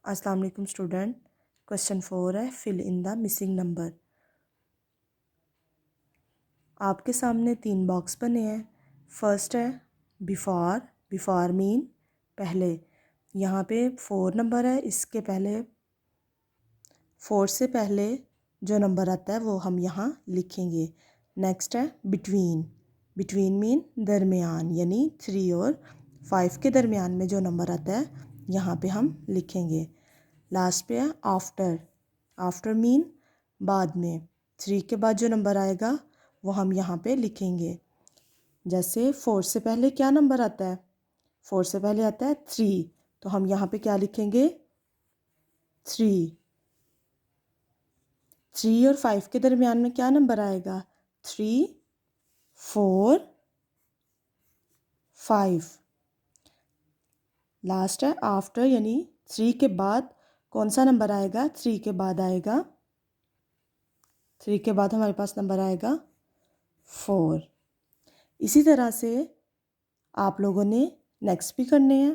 अस्सलाम वालेकुम student. Question 4 है, fill in the missing number. आपके सामने 3 बॉक्स बने हैं। फर्स्ट है बिफोर, बिफोर मीन पहले। यहाँ पे 4 नंबर है, इसके पहले 4 से पहले जो नंबर आता है वो हम यहाँ लिखेंगे। नेक्स्ट है बिटवीन, बिटवीन मीन दरमियान, यानी 3 और 5 के दरमियान में जो नंबर आता है यहाँ पे हम लिखेंगे। लास्ट पे है आफ्टर, आफ्टर मीन बाद में। 3 के बाद जो नंबर आएगा वो हम यहाँ पे लिखेंगे। जैसे 4 से पहले क्या नंबर आता है? 4 से पहले आता है 3, तो हम यहाँ पे क्या लिखेंगे? 3। 3 और 5 के दरमियान में क्या नंबर आएगा? 3, 4, 5। लास्ट है आफ्टर, यानी 3 के बाद कौन सा नंबर आएगा? 3 के बाद आएगा, 3 के बाद हमारे पास नंबर आएगा 4। इसी तरह से आप लोगों ने नेक्स्ट भी करने हैं।